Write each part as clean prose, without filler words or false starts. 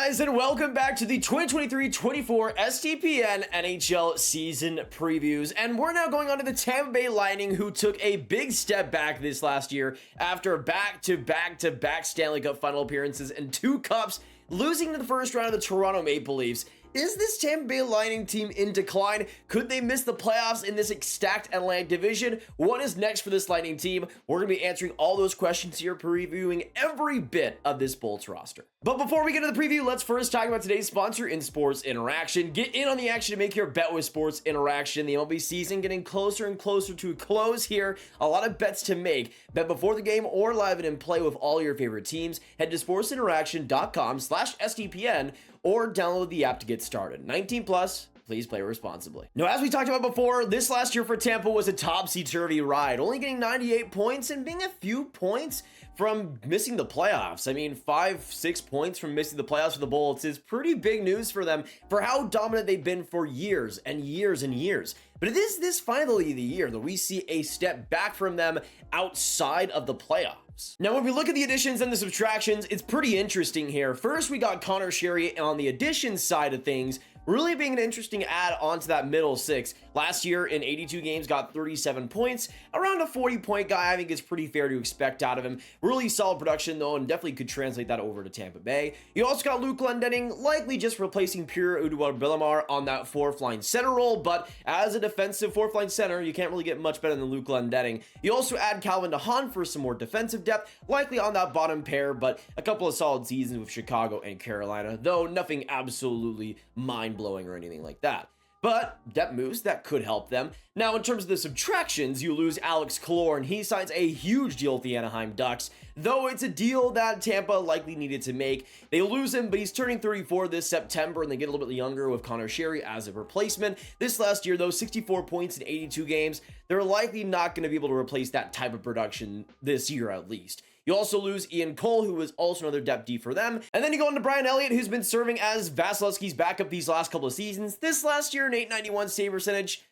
guys, and welcome back to the 2023-24 SDPN NHL season previews. And we're now going on to the Tampa Bay Lightning, who took a big step back this last year after back-to-back Stanley Cup final appearances and 2 cups, losing to the first round of the Toronto Maple Leafs. Is this Tampa Bay Lightning team in decline? Could they miss the playoffs in this stacked Atlantic division? What is next for this Lightning team? We're going to be answering all those questions here, previewing every bit of this Bolts roster. But before we get to the preview, let's first talk about today's sponsor in Sports Interaction. Get in on the action to make your bet with Sports Interaction. The MLB season getting closer and closer to a close here. A lot of bets to make. Bet before the game or live and in play with all your favorite teams. Head to sportsinteraction.com/SDPN or download the app to get started. 19 plus. Please play responsibly. Now, as we talked about before, this last year for Tampa was a topsy-turvy ride, only getting 98 points and being a few points from missing the playoffs. I mean, 5-6 points from missing the playoffs for the Bolts is pretty big news for them for how dominant they've been for years and years and years. But it is this finally the year that we see a step back from them outside of the playoffs. Now, when we look at the additions and the subtractions, it's pretty interesting here. First, we got Connor Sherry on the additions side of things, really being an interesting add onto that middle six. Last year in 82 games, got 37 points, around a 40-point guy. I think it's pretty fair to expect out of him. Really solid production though, and definitely could translate that over to Tampa Bay. You also got Luke Glendening, likely just replacing Pierre Edouard-Bellemare on that fourth line center role, but as a defensive fourth line center, you can't really get much better than Luke Glendening. You also add Calvin DeHaan for some more defensive depth, likely on that bottom pair, but a couple of solid seasons with Chicago and Carolina, though nothing absolutely mind-blowing or anything like that. But depth moves that could help them. Now, in terms of the subtractions, you lose Alex Killorn. He signs a huge deal with the Anaheim Ducks, though it's a deal that Tampa likely needed to make. They lose him, but he's turning 34 this September, and they get a little bit younger with Connor Sherry as a replacement. This last year, though, 64 points in 82 games. They're likely not going to be able to replace that type of production this year at least. You also lose Ian Cole, who was also another depth D for them. And then you go into Brian Elliott, who's been serving as Vasilevsky's backup these last couple of seasons. This last year, an .891 save percentage.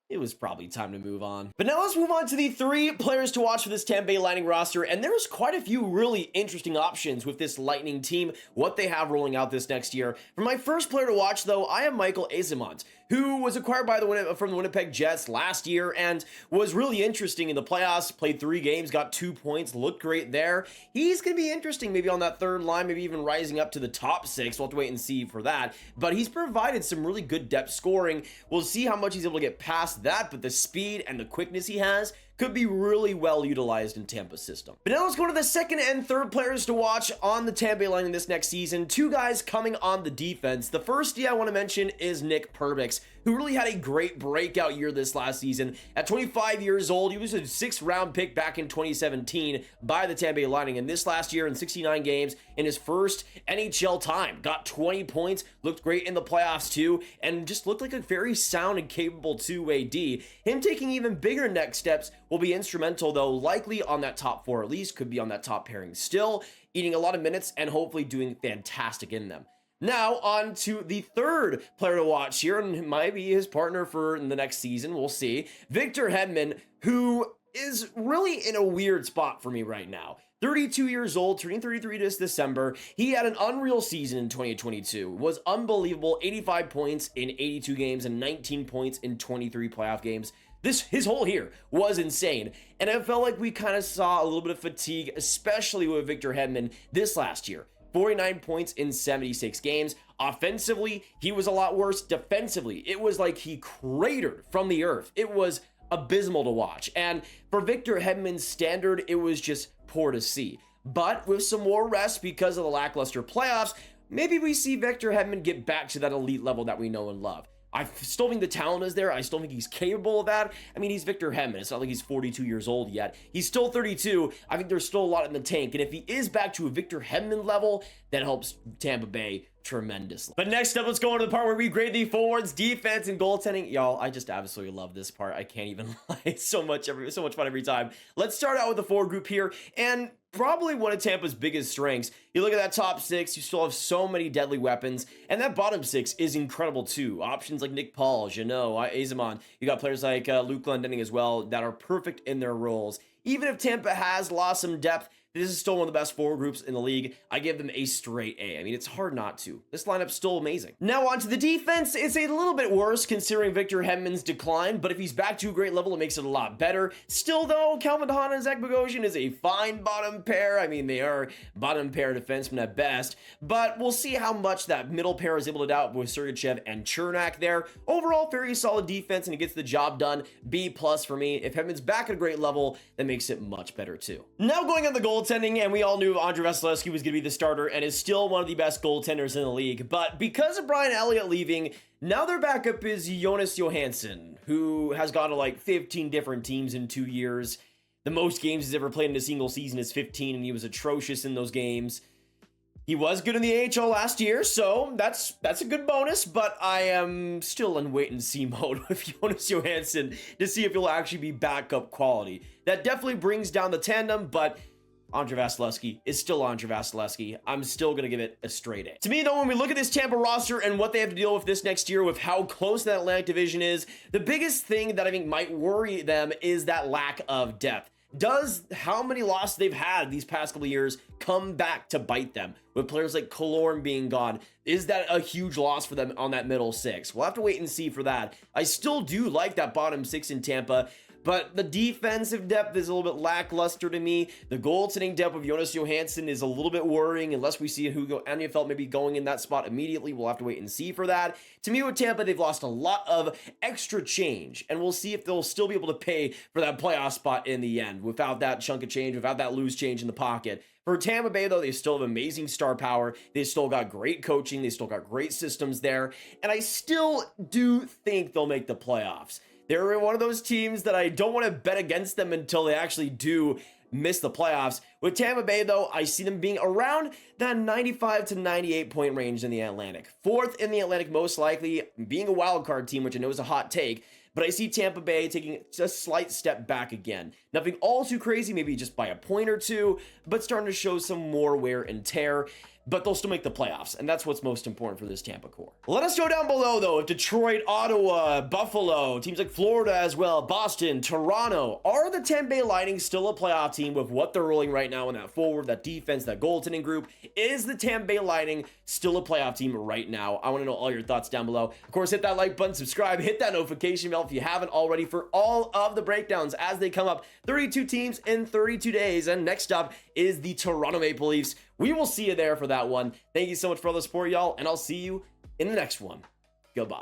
It was probably time to move on. But now let's move on to the 3 players to watch for this Tampa Bay Lightning roster. And there's quite a few really interesting options with this Lightning team, what they have rolling out this next year. For my first player to watch, though, I have Michael Eyssimont, who was acquired by from the Winnipeg Jets last year and was really interesting in the playoffs. Played 3 games, got 2 points, looked great there. He's going to be interesting maybe on that third line, maybe even rising up to the top 6. We'll have to wait and see for that. But he's provided some really good depth scoring. We'll see how much he's able to get past that, but the speed and the quickness he has could be really well utilized in Tampa's system. But now let's go to the second and third players to watch on the Tampa Bay Lightning this next season. 2 guys coming on the defense. The first I want to mention is Nick Perbix, who really had a great breakout year this last season. At 25 years old, he was a 6th round pick back in 2017 by the Tampa Bay Lightning. And this last year in 69 games in his first NHL time, got 20 points, looked great in the playoffs too, and just looked like a very sound and capable two-way D. Him taking even bigger next steps will be instrumental, though, likely on that top 4 at least, could be on that top pairing still, eating a lot of minutes and hopefully doing fantastic in them. Now, on to the third player to watch here, and it might be his partner for the next season, we'll see. Victor Hedman, who is really in a weird spot for me right now. 32 years old, turning 33 this December. He had an unreal season in 2022. Was unbelievable, 85 points in 82 games and 19 points in 23 playoff games. His whole year was insane, and I felt like we kind of saw a little bit of fatigue, especially with Victor Hedman this last year. 49 points in 76 games. Offensively, he was a lot worse. Defensively, it was like he cratered from the earth. It was abysmal to watch, and for Victor Hedman's standard, it was just poor to see. But with some more rest because of the lackluster playoffs, maybe we see Victor Hedman get back to that elite level that we know and love. I still think the talent is there. I still think he's capable of that. I mean, he's Victor Hedman. It's not like he's 42 years old yet. He's still 32. I think there's still a lot in the tank. And if he is back to a Victor Hedman level, that helps Tampa Bay tremendously. But next up, let's go on to the part where we grade the forwards, defense, and goaltending. Y'all, I just absolutely love this part. I can't even lie. It's so much fun every time. Let's start out with the forward group here. And probably one of Tampa's biggest strengths. You look at that top 6, you still have so many deadly weapons, and that bottom 6 is incredible too. Options like Nick Paul, Jeannot, Eyssimont. You got players like Luke Glendening as well that are perfect in their roles. Even if Tampa has lost some depth, this is still one of the best forward groups in the league. I give them a straight A. I mean, it's hard not to. This lineup's still amazing. Now on to the defense. It's a little bit worse considering Victor Hedman's decline, but if he's back to a great level, it makes it a lot better. Still though, Calvin Hahn and Zach Bogosian is a fine bottom pair. I mean, they are bottom pair defensemen at best, but we'll see how much that middle pair is able to doubt with Sergachev and Chernak there. Overall, very solid defense, and it gets the job done. B+ for me. If Hedman's back at a great level, that makes it much better too. Now going on the goaltending, and we all knew Andrei Vasilevskiy was going to be the starter and is still one of the best goaltenders in the league, but because of Brian Elliott leaving, now their backup is Jonas Johansson, who has gone to like 15 different teams in 2 years. The most games he's ever played in a single season is 15, and he was atrocious in those games. He was good in the AHL last year, so that's a good bonus, but I am still in wait-and-see mode with Jonas Johansson to see if he'll actually be backup quality. That definitely brings down the tandem, but Andrei Vasilevskiy is still Andrei Vasilevskiy. I'm still going to give it a straight A. To me, though, when we look at this Tampa roster and what they have to deal with this next year with how close that Atlantic division is, the biggest thing that I think might worry them is that lack of depth. Does how many losses they've had these past couple of years come back to bite them? With players like Killorn being gone, is that a huge loss for them on that middle six? We'll have to wait and see for that. I still do like that bottom six in Tampa, but the defensive depth is a little bit lackluster to me. The goaltending depth of Jonas Johansson is a little bit worrying unless we see Hugo Aniefeld maybe going in that spot immediately. We'll have to wait and see for that. To me, with Tampa, they've lost a lot of extra change, and we'll see if they'll still be able to pay for that playoff spot in the end without that chunk of change, without that loose change in the pocket. For Tampa Bay, though, they still have amazing star power. They still got great coaching. They still got great systems there, and I still do think they'll make the playoffs. They're one of those teams that I don't want to bet against them until they actually do miss the playoffs. With Tampa Bay, though, I see them being around that 95 to 98 point range in the Atlantic. Fourth in the Atlantic, most likely, being a wild card team, which I know is a hot take, but I see Tampa Bay taking a slight step back again. Nothing all too crazy, maybe just by a point or two, but starting to show some more wear and tear. But they'll still make the playoffs, and that's what's most important for this Tampa core. Let us know down below, though, if Detroit, Ottawa, Buffalo, teams like Florida as well, Boston, Toronto, are the Tampa Bay Lightning still a playoff team with what they're rolling right now in that forward, that defense, that goaltending group? Is the Tampa Bay Lightning still a playoff team right now? I want to know all your thoughts down below. Of course, hit that like button, subscribe, hit that notification bell if you haven't already for all of the breakdowns as they come up. 32 teams in 32 days, and next up is the Toronto Maple Leafs. We will see you there for that one. Thank you so much for all the support, y'all, and I'll see you in the next one. Goodbye.